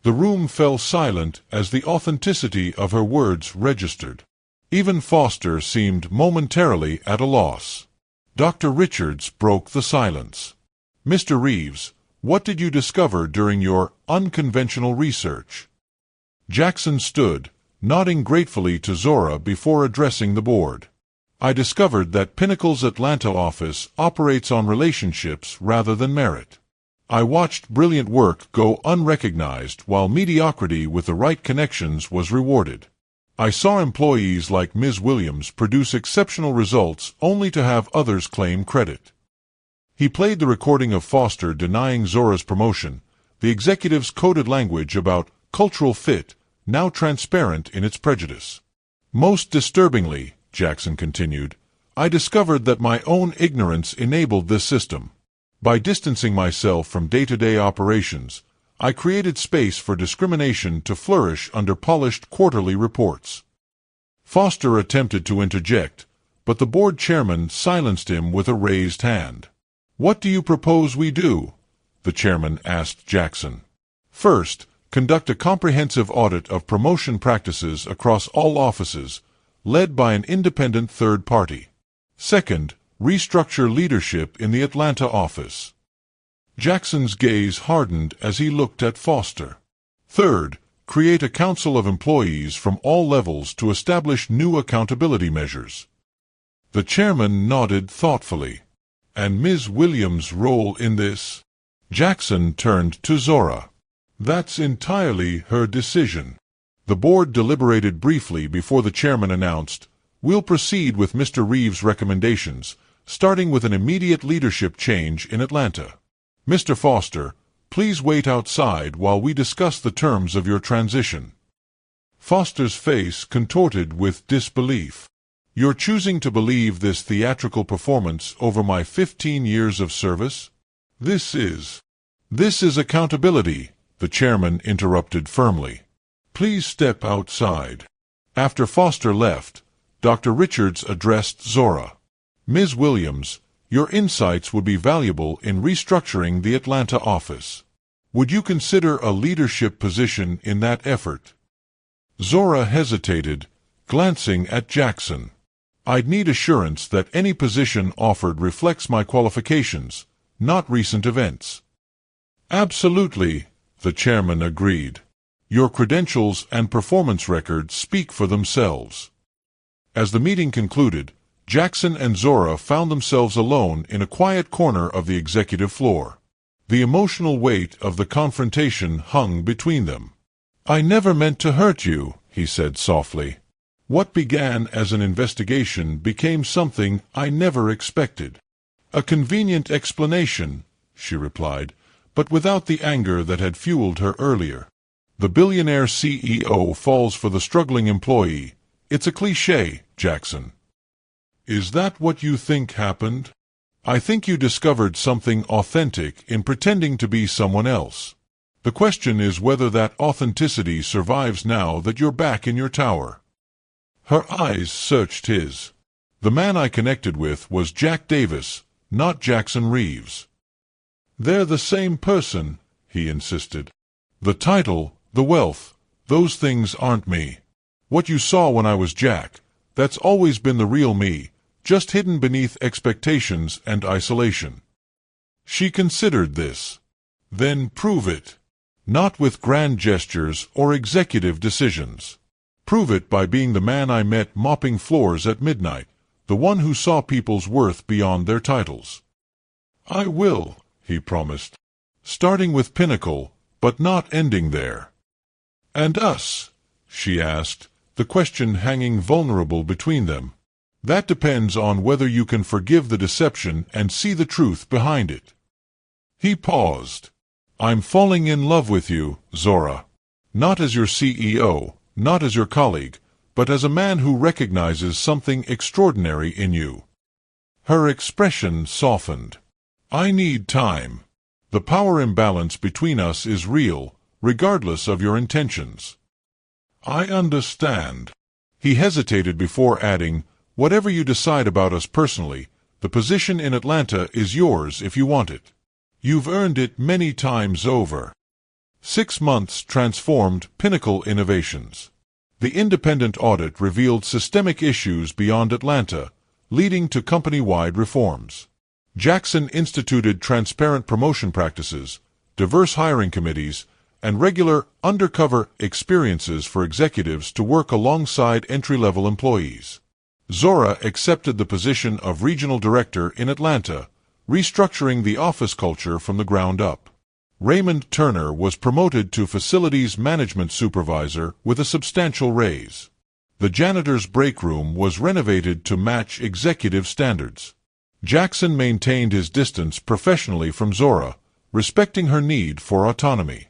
The room fell silent as the authenticity of her words registered. Even Foster seemed momentarily at a loss. Dr. Richards broke the silence. Mr. Reeves, what did you discover during your unconventional research? Jackson stood, nodding gratefully to Zora before addressing the board. I discovered that Pinnacle's Atlanta office operates on relationships rather than merit. I watched brilliant work go unrecognized while mediocrity with the right connections was rewarded. I saw employees like Ms. Williams produce exceptional results only to have others claim credit. He played the recording of Foster denying Zora's promotion, the executive's coded language about cultural fit, now transparent in its prejudice. Most disturbingly, Jackson continued, I discovered that my own ignorance enabled this system. By distancing myself from day-to-day operations, I created space for discrimination to flourish under polished quarterly reports. Foster attempted to interject, but the board chairman silenced him with a raised hand. What do you propose we do? The chairman asked Jackson. First, conduct a comprehensive audit of promotion practices across all offices, led by an independent third party. Second, restructure leadership in the Atlanta office. Jackson's gaze hardened as he looked at Foster. Third, create a council of employees from all levels to establish new accountability measures. The chairman nodded thoughtfully. And Ms. Williams' role in this? Jackson turned to Zora. That's entirely her decision. The board deliberated briefly before the chairman announced, We'll proceed with Mr. Reeves' recommendations, starting with an immediate leadership change in Atlanta. Mr. Foster, please wait outside while we discuss the terms of your transition. Foster's face contorted with disbelief. You're choosing to believe this theatrical performance over my 15 years of service? This is accountability, the chairman interrupted firmly. Please step outside. After Foster left, Dr. Richards addressed Zora. Ms. Williams, your insights would be valuable in restructuring the Atlanta office. Would you consider a leadership position in that effort? Zora hesitated, glancing at Jackson. I'd need assurance that any position offered reflects my qualifications, not recent events. Absolutely, the chairman agreed. Your credentials and performance records speak for themselves. As the meeting concluded, Jackson and Zora found themselves alone in a quiet corner of the executive floor. The emotional weight of the confrontation hung between them. I never meant to hurt you, he said softly. What began as an investigation became something I never expected. A convenient explanation, she replied, but without the anger that had fueled her earlier. The billionaire CEO falls for the struggling employee. It's a cliché, Jackson. Is that what you think happened? I think you discovered something authentic in pretending to be someone else. The question is whether that authenticity survives now that you're back in your tower. Her eyes searched his. The man I connected with was Jack Davis, not Jackson Reeves. They're the same person, he insisted. The title, the wealth, those things aren't me. What you saw when I was Jack, that's always been the real me, just hidden beneath expectations and isolation. She considered this. Then prove it. Not with grand gestures or executive decisions. Prove it by being the man I met mopping floors at midnight, the one who saw people's worth beyond their titles. I will, he promised. Starting with Pinnacle, but not ending there. And us? She asked, the question hanging vulnerable between them. That depends on whether you can forgive the deception and see the truth behind it. He paused. I'm falling in love with you, Zora. Not as your CEO, not as your colleague, but as a man who recognizes something extraordinary in you. Her expression softened. I need time. The power imbalance between us is real, regardless of your intentions. I understand. He hesitated before adding, whatever you decide about us personally, the position in Atlanta is yours if you want it. You've earned it many times over. 6 months transformed Pinnacle Innovations. The independent audit revealed systemic issues beyond Atlanta, leading to company-wide reforms. Jackson instituted transparent promotion practices, diverse hiring committees, and regular undercover experiences for executives to work alongside entry-level employees. Zora accepted the position of regional director in Atlanta, restructuring the office culture from the ground up. Raymond Turner was promoted to facilities management supervisor with a substantial raise. The janitor's break room was renovated to match executive standards. Jackson maintained his distance professionally from Zora, respecting her need for autonomy.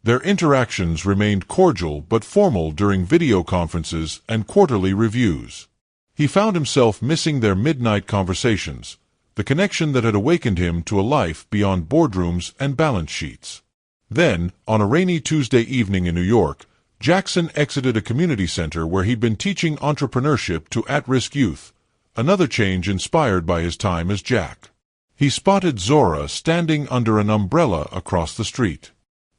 Their interactions remained cordial but formal during video conferences and quarterly reviews. He found himself missing their midnight conversations, the connection that had awakened him to a life beyond boardrooms and balance sheets. Then, on a rainy Tuesday evening in New York, Jackson exited a community center where he'd been teaching entrepreneurship to at-risk youth, another change inspired by his time as Jack. He spotted Zora standing under an umbrella across the street.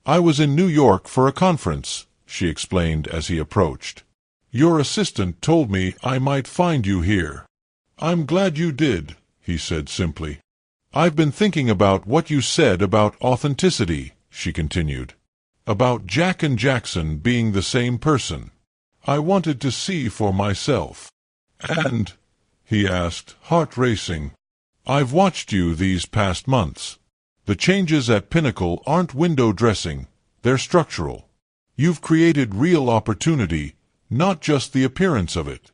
I was in New York for a conference, she explained as he approached. Your assistant told me I might find you here. I'm glad you did, he said simply. I've been thinking about what you said about authenticity, she continued. About Jack and Jackson being the same person. I wanted to see for myself. And, he asked, heart racing, I've watched you these past months. The changes at Pinnacle aren't window dressing, they're structural. You've created real opportunity, not just the appearance of it.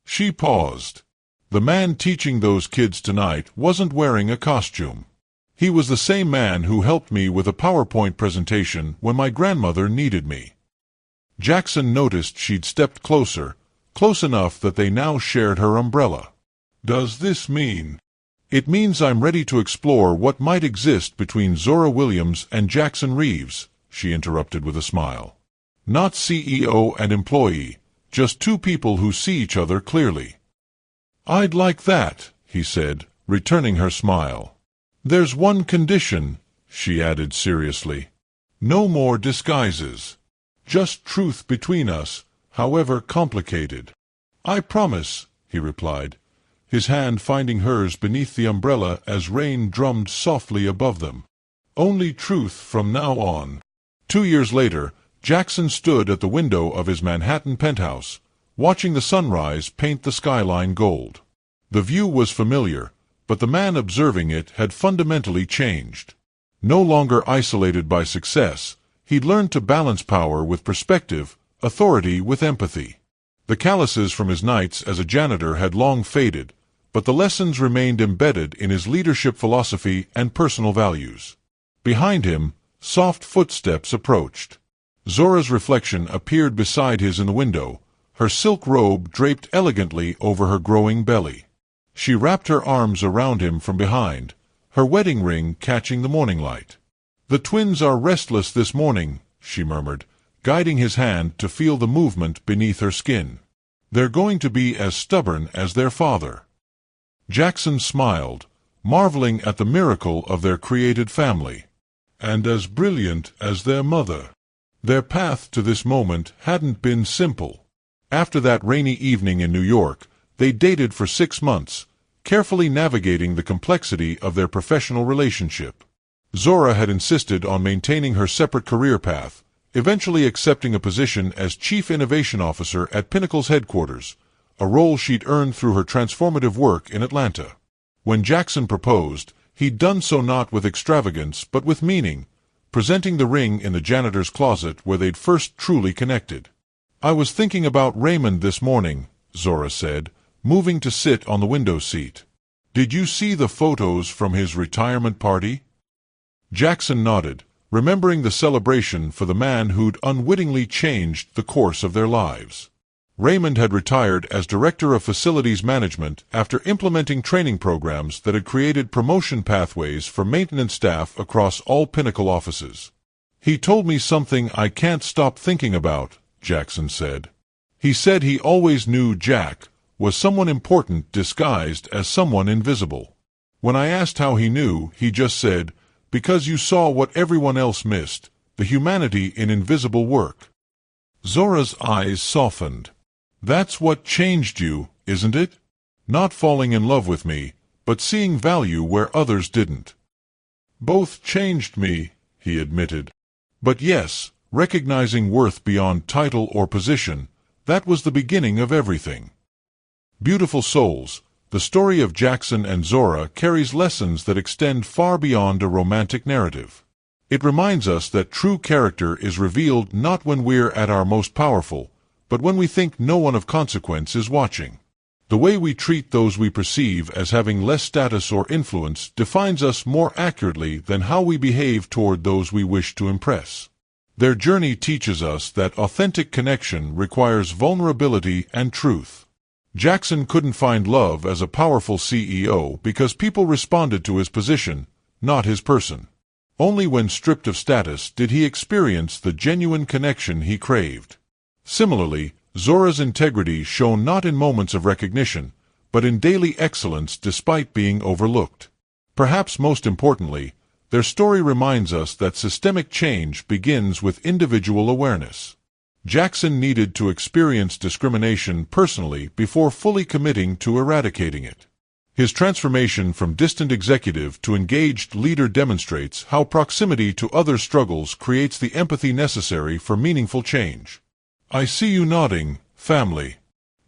She paused. The man teaching those kids tonight wasn't wearing a costume. He was the same man who helped me with a PowerPoint presentation when my grandmother needed me. Jackson noticed she'd stepped closer, close enough that they now shared her umbrella. "Does this mean—" "It means I'm ready to explore what might exist between Zora Williams and Jackson Reeves," she interrupted with a smile. "Not CEO and employee, just two people who see each other clearly." "I'd like that," he said, returning her smile. "There's one condition," she added seriously. "No more disguises. Just truth between us, however complicated." "I promise," he replied, his hand finding hers beneath the umbrella as rain drummed softly above them. "Only truth from now on." 2 years later, Jackson stood at the window of his Manhattan penthouse, watching the sunrise paint the skyline gold. The view was familiar, but the man observing it had fundamentally changed. No longer isolated by success, he'd learned to balance power with perspective, authority with empathy. The calluses from his nights as a janitor had long faded, but the lessons remained embedded in his leadership philosophy and personal values. Behind him, soft footsteps approached. Zora's reflection appeared beside his in the window, her silk robe draped elegantly over her growing belly. She wrapped her arms around him from behind, her wedding ring catching the morning light. "The twins are restless this morning," she murmured, guiding his hand to feel the movement beneath her skin. "They're going to be as stubborn as their father." Jackson smiled, marveling at the miracle of their created family. "And as brilliant as their mother." Their path to this moment hadn't been simple. After that rainy evening in New York, they dated for 6 months, carefully navigating the complexity of their professional relationship. Zora had insisted on maintaining her separate career path, eventually accepting a position as Chief Innovation Officer at Pinnacle's headquarters, a role she'd earned through her transformative work in Atlanta. When Jackson proposed, he'd done so not with extravagance but with meaning, presenting the ring in the janitor's closet where they'd first truly connected. "I was thinking about Raymond this morning," Zora said, moving to sit on the window seat. "Did you see the photos from his retirement party?" Jackson nodded, remembering the celebration for the man who'd unwittingly changed the course of their lives. Raymond had retired as Director of Facilities Management after implementing training programs that had created promotion pathways for maintenance staff across all Pinnacle offices. "He told me something I can't stop thinking about," Jackson said. "He said he always knew Jack was someone important disguised as someone invisible. When I asked how he knew, he just said, 'Because you saw what everyone else missed, the humanity in invisible work.'" Zora's eyes softened. "That's what changed you, isn't it? Not falling in love with me, but seeing value where others didn't." "Both changed me," he admitted. "But yes, recognizing worth beyond title or position, that was the beginning of everything." Beautiful Souls, the story of Jackson and Zora carries lessons that extend far beyond a romantic narrative. It reminds us that true character is revealed not when we're at our most powerful, but when we think no one of consequence is watching. The way we treat those we perceive as having less status or influence defines us more accurately than how we behave toward those we wish to impress. Their journey teaches us that authentic connection requires vulnerability and truth. Jackson couldn't find love as a powerful CEO because people responded to his position, not his person. Only when stripped of status did he experience the genuine connection he craved. Similarly, Zora's integrity shone not in moments of recognition, but in daily excellence despite being overlooked. Perhaps most importantly, their story reminds us that systemic change begins with individual awareness. Jackson needed to experience discrimination personally before fully committing to eradicating it. His transformation from distant executive to engaged leader demonstrates how proximity to others' struggles creates the empathy necessary for meaningful change. I see you nodding, family.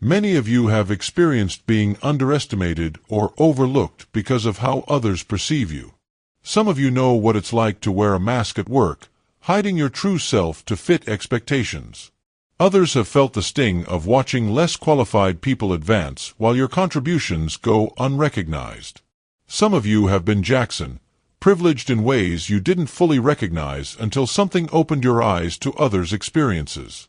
Many of you have experienced being underestimated or overlooked because of how others perceive you. Some of you know what it's like to wear a mask at work, hiding your true self to fit expectations. Others have felt the sting of watching less qualified people advance while your contributions go unrecognized. Some of you have been Jackson, privileged in ways you didn't fully recognize until something opened your eyes to others' experiences.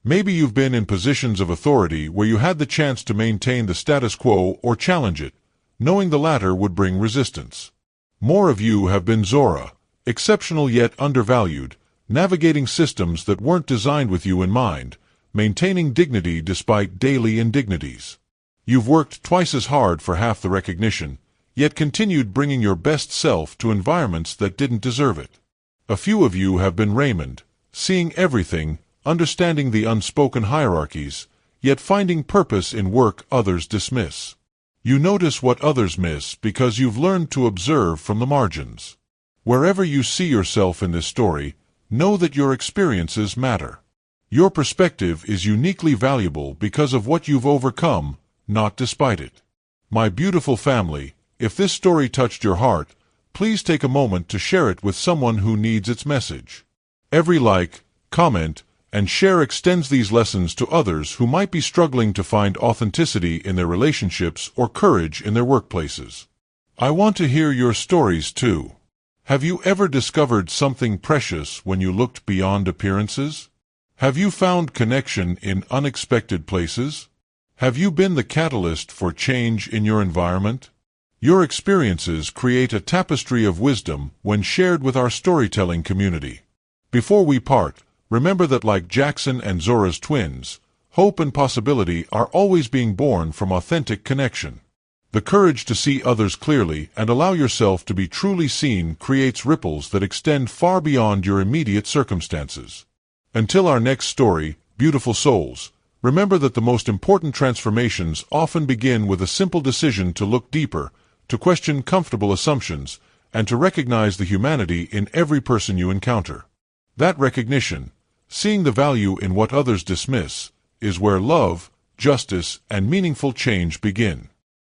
Maybe you've been in positions of authority where you had the chance to maintain the status quo or challenge it, knowing the latter would bring resistance. More of you have been Zora, exceptional yet undervalued, navigating systems that weren't designed with you in mind, maintaining dignity despite daily indignities. You've worked twice as hard for half the recognition, yet continued bringing your best self to environments that didn't deserve it. A few of you have been Raymond, seeing everything, understanding the unspoken hierarchies, yet finding purpose in work others dismiss. You notice what others miss because you've learned to observe from the margins. Wherever you see yourself in this story, know that your experiences matter. Your perspective is uniquely valuable because of what you've overcome, not despite it. My beautiful family, if this story touched your heart, please take a moment to share it with someone who needs its message. Every like, comment, and share extends these lessons to others who might be struggling to find authenticity in their relationships or courage in their workplaces. I want to hear your stories too. Have you ever discovered something precious when you looked beyond appearances? Have you found connection in unexpected places? Have you been the catalyst for change in your environment? Your experiences create a tapestry of wisdom when shared with our storytelling community. Before we part, remember that like Jackson and Zora's twins, hope and possibility are always being born from authentic connection. The courage to see others clearly and allow yourself to be truly seen creates ripples that extend far beyond your immediate circumstances. Until our next story, beautiful souls, remember that the most important transformations often begin with a simple decision to look deeper, to question comfortable assumptions, and to recognize the humanity in every person you encounter. That recognition, seeing the value in what others dismiss, is where love, justice, and meaningful change begin.